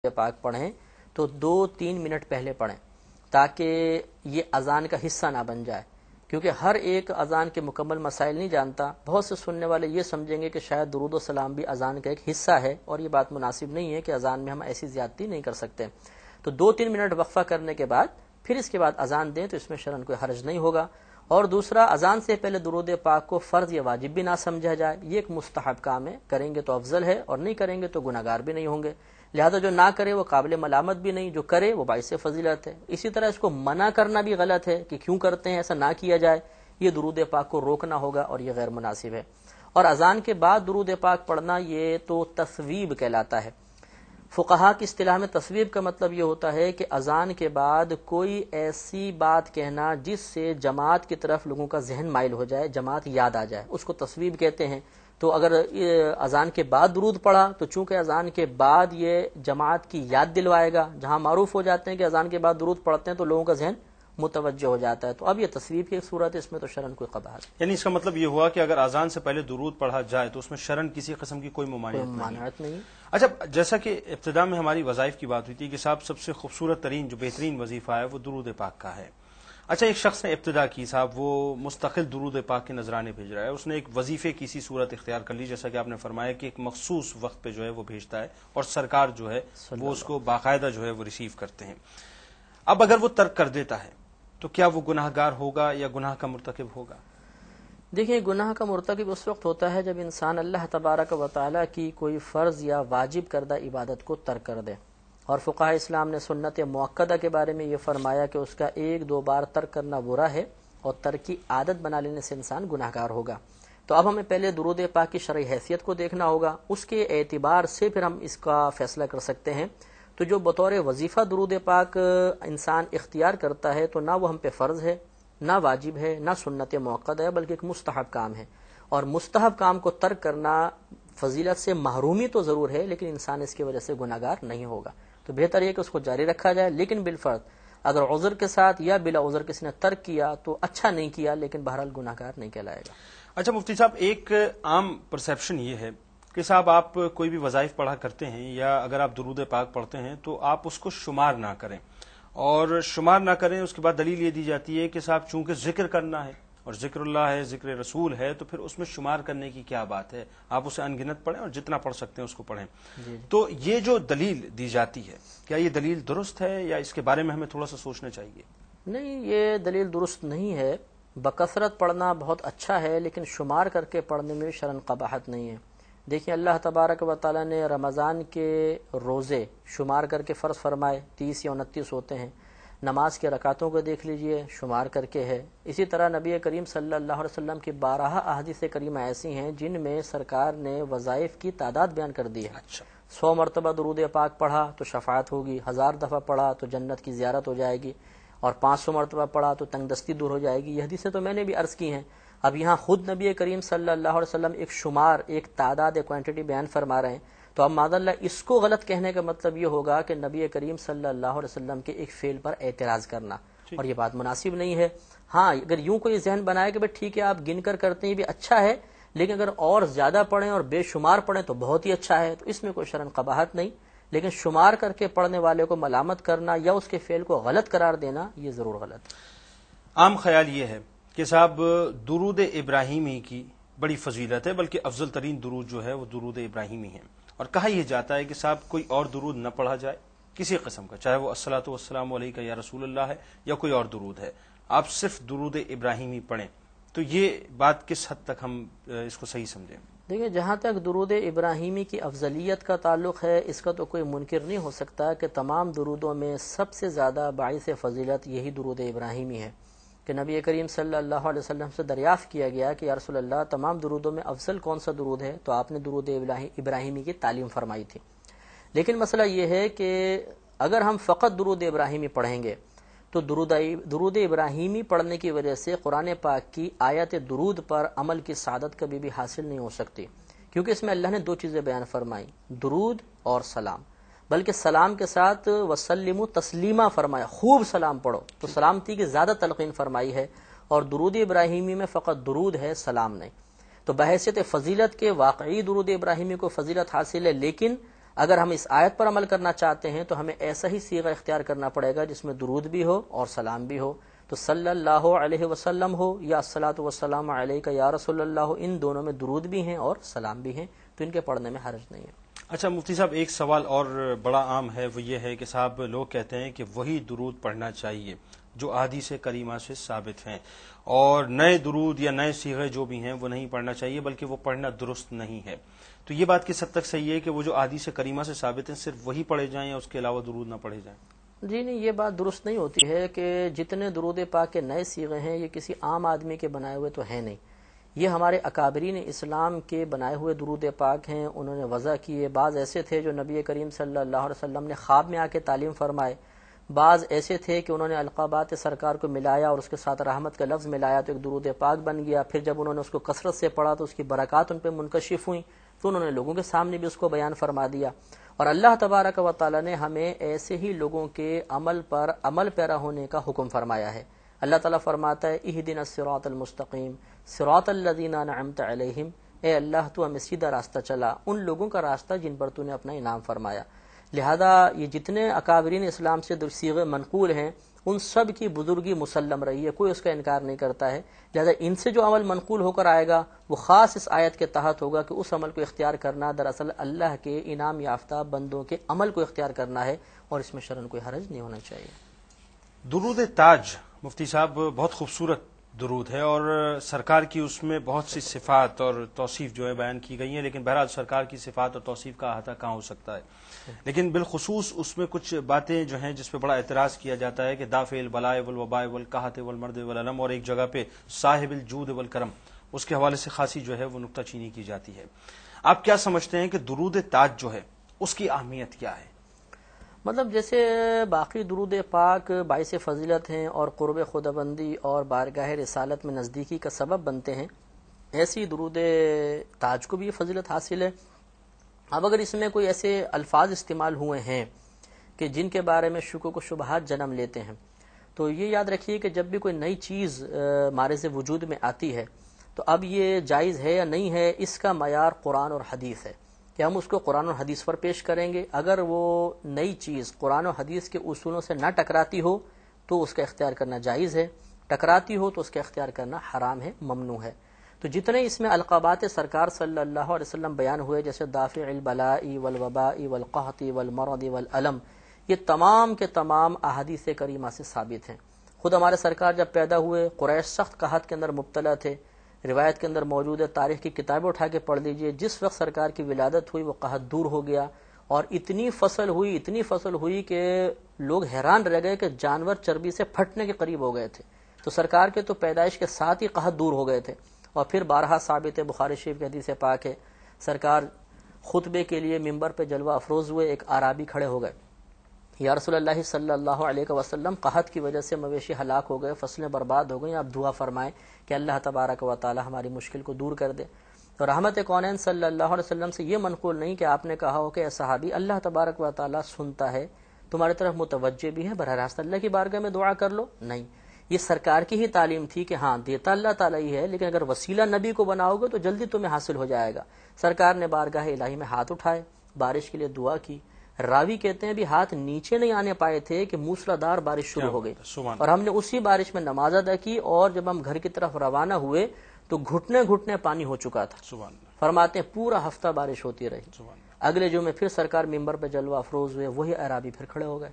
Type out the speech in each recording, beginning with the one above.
پاک پڑھیں تو 2-3 منٹ پہلے پڑھیں تاکہ یہ اذان کا حصہ نہ بن جائے، کیونکہ ہر ایک اذان کے مکمل مسائل نہیں جانتا۔ بہت سے سننے والے یہ سمجھیں گے کہ شاید درود و سلام بھی اذان کا ایک حصہ ہے، اور یہ بات مناسب نہیں ہے کہ اذان میں ہم ایسی زیادتی نہیں کر سکتے۔ تو 2-3 منٹ وقفہ کرنے کے بعد پھر اس کے بعد اذان دیں تو اس میں شرعاً کوئی حرج نہیں ہوگا۔ اور دوسرا، اذان سے پہلے درود پاک کو فرض یا واجب بھی نہ سمجھا جائے، یہ ایک مستحب کام ہے، کریں گے تو افضل ہے اور نہیں کریں گے تو گناہ گار بھی نہیں ہوں گے۔ لہذا جو نہ کرے وہ قابل ملامت بھی نہیں، جو کرے وہ باعث فضیلت ہے۔ اسی طرح اس کو منع کرنا بھی غلط ہے کہ کیوں کرتے ہیں، ایسا نہ کیا جائے، یہ درود پاک کو روکنا ہوگا اور یہ غیر مناسب ہے۔ اور اذان کے بعد درود پاک پڑھنا یہ تو تصویب کہلاتا ہے۔ فقہا کی اصطلاح میں تصویب کا مطلب یہ ہوتا ہے کہ اذان کے بعد کوئی ایسی بات کہنا جس سے جماعت کی طرف لوگوں کا ذہن مائل ہو جائے، جماعت یاد آ جائے، اس کو تصویب کہتے ہیں۔ تو اگر اذان کے بعد درود پڑھا تو چونکہ اذان کے بعد یہ جماعت کی یاد دلوائے گا، جہاں معروف ہو جاتے ہیں کہ اذان کے بعد درود پڑھتے ہیں تو لوگوں کا ذہن متوجہ ہو جاتا ہے، تو اب یہ تصویب کی صورت ہے، اس میں تو شرعاً کوئی قباحت، یعنی اس کا مطلب یہ ہوا کہ اگر اذان سے پہلے درود پڑھا جائے تو اس میں شرعاً کسی قسم کی کوئی ممانعت نہیں۔ اچھا، جیسا کہ ابتدا میں ہماری وظائف کی بات ہوئی تھی کہ صاحب سب سے خوبصورت ترین جو بہترین وظیفہ ہے وہ درود پاک کا ہے۔ اچھا، ایک شخص نے ابتدا کی صاحب، وہ مستقل درود پاک کے نذرانے بھیج رہا ہے، اس نے ایک وظیفے کی سی صورت اختیار کر لی، جیسا کہ آپ نے فرمایا کہ ایک مخصوص وقت پہ جو ہے وہ بھیجتا ہے اور سرکار جو ہے وہ اس کو باقاعدہ جو ہے وہ ریسیو کرتے ہیں۔ اب اگر وہ ترک کر دیتا ہے تو کیا وہ گناہ گار ہوگا یا گناہ کا مرتکب ہوگا؟ دیکھیں، گناہ کا مرتکب اس وقت ہوتا ہے جب انسان اللہ تبارک و تعالیٰ کی کوئی فرض یا واجب کردہ عبادت کو ترک کر دے، اور فقہاء اسلام نے سنت مؤکدہ کے بارے میں یہ فرمایا کہ اس کا 1-2 بار ترک کرنا برا ہے اور ترک کی عادت بنا لینے سے انسان گناہ گار ہوگا۔ تو اب ہمیں پہلے درود پاک کی شرعی حیثیت کو دیکھنا ہوگا، اس کے اعتبار سے پھر ہم اس کا فیصلہ کر سکتے ہیں۔ تو جو بطور وظیفہ درود پاک انسان اختیار کرتا ہے تو نہ وہ ہم پہ فرض ہے، نہ واجب ہے، نہ سنت موقع ہے، بلکہ ایک مستحب کام ہے، اور مستحب کام کو ترک کرنا فضیلت سے محرومی تو ضرور ہے، لیکن انسان اس کی وجہ سے گناہ گار نہیں ہوگا۔ تو بہتر یہ کہ اس کو جاری رکھا جائے، لیکن بالفرض اگر عذر کے ساتھ یا بلا عذر کسی نے ترک کیا تو اچھا نہیں کیا، لیکن بہرحال گناہ گار نہیں کہلائے گا۔ اچھا مفتی صاحب، ایک عام پرسیپشن یہ ہے کہ صاحب آپ کوئی بھی وظائف پڑھا کرتے ہیں یا اگر آپ درود پاک پڑھتے ہیں تو آپ اس کو شمار نہ کریں، اور شمار نہ کریں اس کے بعد دلیل یہ دی جاتی ہے کہ صاحب چونکہ ذکر کرنا ہے اور ذکر اللہ ہے، ذکر رسول ہے، تو پھر اس میں شمار کرنے کی کیا بات ہے، آپ اسے انگنت پڑھیں اور جتنا پڑھ سکتے ہیں اس کو پڑھیں۔ تو یہ جو دلیل دی جاتی ہے، کیا یہ دلیل درست ہے یا اس کے بارے میں ہمیں تھوڑا سا سوچنا چاہیے؟ نہیں، یہ دلیل درست نہیں ہے۔ بکثرت پڑھنا بہت اچھا ہے، لیکن شمار کر کے پڑھنے میں شرعاً قباحت نہیں ہے۔ دیکھیں، اللہ تبارک و تعالیٰ نے رمضان کے روزے شمار کر کے فرض فرمائے، 30 یا 29 ہوتے ہیں۔ نماز کے رکعتوں کو دیکھ لیجئے، شمار کر کے ہے۔ اسی طرح نبی کریم صلی اللہ علیہ وسلم کی 12 احادیث کریمہ ایسی ہیں جن میں سرکار نے وظائف کی تعداد بیان کر دی ہے۔ 100 مرتبہ درود پاک پڑھا تو شفاعت ہوگی، 1000 دفعہ پڑھا تو جنت کی زیارت ہو جائے گی، اور 500 مرتبہ پڑھا تو تنگ دستی دور ہو جائے گی۔ یہ حدیثیں تو میں نے بھی عرض کی ہیں۔ اب یہاں خود نبی کریم صلی اللہ علیہ وسلم ایک شمار، ایک تعداد، ایک کوانٹٹی بیان فرما رہے ہیں، تو اب معاذ اللہ اس کو غلط کہنے کا مطلب یہ ہوگا کہ نبی کریم صلی اللہ علیہ وسلم کے ایک فعل پر اعتراض کرنا، اور یہ بات مناسب نہیں ہے۔ ہاں، اگر یوں کوئی ذہن بنائے کہ بھئی ٹھیک ہے آپ گن کر کرتے ہیں بھی اچھا ہے، لیکن اگر اور زیادہ پڑھیں اور بے شمار پڑھیں تو بہت ہی اچھا ہے، تو اس میں کوئی شرعاً قباحت نہیں، لیکن شمار کر کے پڑھنے والے کو ملامت کرنا یا اس کے فعل کو غلط قرار دینا یہ ضرور غلط ہے۔ عام خیال یہ ہے کہ صاحب درود ابراہیمی کی بڑی فضیلت ہے، بلکہ افضل ترین درود جو ہے وہ درود ابراہیمی ہے، اور کہا یہ جاتا ہے کہ صاحب کوئی اور درود نہ پڑھا جائے کسی قسم کا، چاہے وہ الصلاۃ والسلام علیک یا رسول اللہ ہے یا کوئی اور درود ہے، آپ صرف درود ابراہیمی پڑھیں۔ تو یہ بات کس حد تک ہم اس کو صحیح سمجھیں؟ دیکھیں، جہاں تک درود ابراہیمی کی افضلیت کا تعلق ہے، اس کا تو کوئی منکر نہیں ہو سکتا کہ تمام درودوں میں سب سے زیادہ باعث فضیلت یہی درود ابراہیمی ہے، کہ نبی کریم صلی اللہ علیہ وسلم سے دریافت کیا گیا کہ یا رسول اللہ تمام درودوں میں افضل کون سا درود ہے، تو آپ نے درود ابراہیمی کی تعلیم فرمائی تھی۔ لیکن مسئلہ یہ ہے کہ اگر ہم فقط درود ابراہیمی پڑھیں گے تو درود ابراہیمی پڑھنے کی وجہ سے قرآن پاک کی آیت درود پر عمل کی سعادت کبھی بھی حاصل نہیں ہو سکتی، کیونکہ اس میں اللہ نے 2 چیزیں بیان فرمائیں، درود اور سلام، بلکہ سلام کے ساتھ وسلموا تسلیما فرمایا، خوب سلام پڑھو، تو سلامتی کی زیادہ تلقین فرمائی ہے، اور درود ابراہیمی میں فقط درود ہے، سلام نہیں۔ تو بحیثیت فضیلت کے واقعی درود ابراہیمی کو فضیلت حاصل ہے، لیکن اگر ہم اس آیت پر عمل کرنا چاہتے ہیں تو ہمیں ایسا ہی صیغہ اختیار کرنا پڑے گا جس میں درود بھی ہو اور سلام بھی ہو. تو صلی اللہ علیہ وسلم ہو یا الصلاۃ والسلام علیک یا رسول اللہ، ان دونوں میں درود بھی ہیں اور سلام بھی ہیں، تو ان کے پڑھنے میں حرج نہیں ہے. اچھا مفتی صاحب، ایک سوال اور بڑا عام ہے، وہ یہ ہے کہ صاحب لوگ کہتے ہیں کہ وہی درود پڑھنا چاہیے جو احادیث کریمہ سے ثابت ہیں، اور نئے درود یا نئے صیغے جو بھی ہیں وہ نہیں پڑھنا چاہیے، بلکہ وہ پڑھنا درست نہیں ہے. تو یہ بات کس حد تک صحیح ہے کہ وہ جو احادیث کریمہ سے ثابت ہیں صرف وہی پڑھے جائیں یا اس کے علاوہ درود نہ پڑھے جائیں؟ جی نہیں، یہ بات درست نہیں ہوتی ہے کہ جتنے درود پاک کے نئے صیغے ہیں یہ کسی عام آدمی کے بنائے ہوئے تو ہیں نہیں. یہ ہمارے اکابرین اسلام کے بنائے ہوئے درود پاک ہیں. انہوں نے وضع کیے. بعض ایسے تھے جو نبی کریم صلی اللہ علیہ وسلم نے خواب میں آ کے تعلیم فرمائے. بعض ایسے تھے کہ انہوں نے القابات سرکار کو ملایا اور اس کے ساتھ رحمت کا لفظ ملایا تو ایک درود پاک بن گیا. پھر جب انہوں نے اس کو کثرت سے پڑھا تو اس کی برکات ان پہ منکشف ہوئیں، تو انہوں نے لوگوں کے سامنے بھی اس کو بیان فرما دیا. اور اللہ تبارک و تعالی نے ہمیں ایسے ہی لوگوں کے عمل پر عمل پیرا ہونے کا حکم فرمایا ہے. اللہ تعالیٰ فرماتا ہے اہدنا الصراط المستقیم صراط الذین انعمت علیہم، اے اللہ تو ہمیں سیدھا راستہ چلا، ان لوگوں کا راستہ جن پر تو نے اپنا انعام فرمایا. لہذا یہ جتنے اکابرین اسلام سے صیغے منقول ہیں ان سب کی بزرگی مسلم رہی ہے، کوئی اس کا انکار نہیں کرتا ہے. لہذا ان سے جو عمل منقول ہو کر آئے گا وہ خاص اس آیت کے تحت ہوگا کہ اس عمل کو اختیار کرنا دراصل اللہ کے انعام یافتہ بندوں کے عمل کو اختیار کرنا ہے، اور اس میں شرعاً کوئی حرج نہیں ہونا چاہیے. درود تاج مفتی صاحب بہت خوبصورت درود ہے، اور سرکار کی اس میں بہت سی صفات اور توصیف جو ہے بیان کی گئی ہیں، لیکن بہرحال سرکار کی صفات اور توصیف کا احاطہ کہاں ہو سکتا ہے. لیکن بالخصوص اس میں کچھ باتیں جو ہیں جس پہ بڑا اعتراض کیا جاتا ہے کہ دافع البلاء والوباء والقحط والمرض والالم، اور ایک جگہ پہ صاحب الجود والکرم، اس کے حوالے سے خاصی جو ہے وہ نکتہ چینی کی جاتی ہے. آپ کیا سمجھتے ہیں کہ درود تاج جو ہے اس کی اہمیت کیا ہے؟ مطلب جیسے باقی درود پاک باعث فضیلت ہیں اور قرب خداوندی اور بارگاہ رسالت میں نزدیکی کا سبب بنتے ہیں، ایسی درود تاج کو بھی فضیلت حاصل ہے. اب اگر اس میں کوئی ایسے الفاظ استعمال ہوئے ہیں کہ جن کے بارے میں شکوک و شبہات جنم لیتے ہیں، تو یہ یاد رکھیے کہ جب بھی کوئی نئی چیز معرض وجود میں آتی ہے تو اب یہ جائز ہے یا نہیں ہے، اس کا معیار قرآن اور حدیث ہے کہ ہم اس کو قرآن اور حدیث پر پیش کریں گے. اگر وہ نئی چیز قرآن و حدیث کے اصولوں سے نہ ٹکراتی ہو تو اس کا اختیار کرنا جائز ہے، ٹکراتی ہو تو اس کا اختیار کرنا حرام ہے، ممنوع ہے. تو جتنے اس میں القابات سرکار صلی اللہ علیہ وسلم بیان ہوئے، جیسے دافع البلاء والوباء والقحط والمرض والالم، یہ تمام کے تمام احادیث کریمہ سے ثابت ہیں. خود ہمارے سرکار جب پیدا ہوئے قریش سخت قحط کے اندر مبتلا تھے. روایت کے اندر موجود ہے، تاریخ کی کتابیں اٹھا کے پڑھ لیجئے، جس وقت سرکار کی ولادت ہوئی وہ قحط دور ہو گیا، اور اتنی فصل ہوئی کہ لوگ حیران رہ گئے کہ جانور چربی سے پھٹنے کے قریب ہو گئے تھے. تو سرکار کے تو پیدائش کے ساتھ ہی قحط دور ہو گئے تھے. اور پھر بارہا ثابت ہے، بخاری شریف کی حدیث پاک ہے، سرکار خطبے کے لیے ممبر پہ جلوہ افروز ہوئے، ایک اعرابی کھڑے ہو گئے، یا رسول اللہ صلی اللہ علیہ وسلم قحط کی وجہ سے مویشی ہلاک ہو گئے، فصلیں برباد ہو گئیں، آپ دعا فرمائیں کہ اللہ تبارک و تعالی ہماری مشکل کو دور کر دے. تو رحمت کونین صلی اللہ علیہ وسلم سے یہ منقول نہیں کہ آپ نے کہا ہو کہ اے صحابی اللہ تبارک و تعالی سنتا ہے، تمہاری طرف متوجہ بھی ہے، براہ راست اللہ کی بارگاہ میں دعا کر لو. نہیں، یہ سرکار کی ہی تعلیم تھی کہ ہاں دیتا اللہ تعالیٰ ہی ہے، لیکن اگر وسیلہ نبی کو بناؤ گے تو جلدی تمہیں حاصل ہو جائے گا. سرکار نے بارگاہ الہی میں ہاتھ اٹھائے، بارش کے لیے دعا کی. راوی کہتے ہیں بھی ہاتھ نیچے نہیں آنے پائے تھے کہ موسلادھار بارش شروع ہو گئی، اور ہم نے اسی بارش میں نماز ادا کی، اور جب ہم گھر کی طرف روانہ ہوئے تو گھٹنے گھٹنے پانی ہو چکا تھا. فرماتے ہیں پورا ہفتہ بارش ہوتی رہی. اگلے جمعے پھر سرکار ممبر پہ جلوہ افروز ہوئے، وہی اعرابی پھر کھڑے ہو گئے،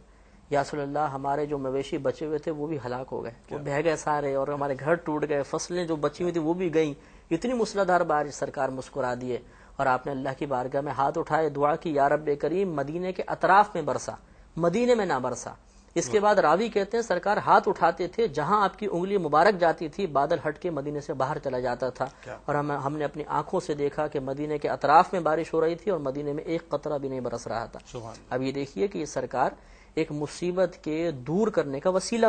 یا رسول اللہ ہمارے جو مویشی بچے ہوئے تھے وہ بھی ہلاک ہو گئے، وہ بہہ گئے سارے، اور ہمارے گھر ٹوٹ گئے، فصلیں جو بچی ہوئی تھی وہ بھی گئیں. اتنی موسلادھار بارش، سرکار مسکرا دیے، اور آپ نے اللہ کی بارگاہ میں ہاتھ اٹھائے، دعا کی یا رب کریم مدینے کے اطراف میں برسا، مدینے میں نہ برسا. اس کے بعد راوی کہتے ہیں سرکار ہاتھ اٹھاتے تھے، جہاں آپ کی انگلی مبارک جاتی تھی بادل ہٹ کے مدینے سے باہر چلا جاتا تھا، اور ہم نے اپنی آنکھوں سے دیکھا کہ مدینے کے اطراف میں بارش ہو رہی تھی اور مدینے میں ایک قطرہ بھی نہیں برس رہا تھا. اب یہ دیکھیے کہ یہ سرکار ایک مصیبت کے دور کرنے کا وسیلہ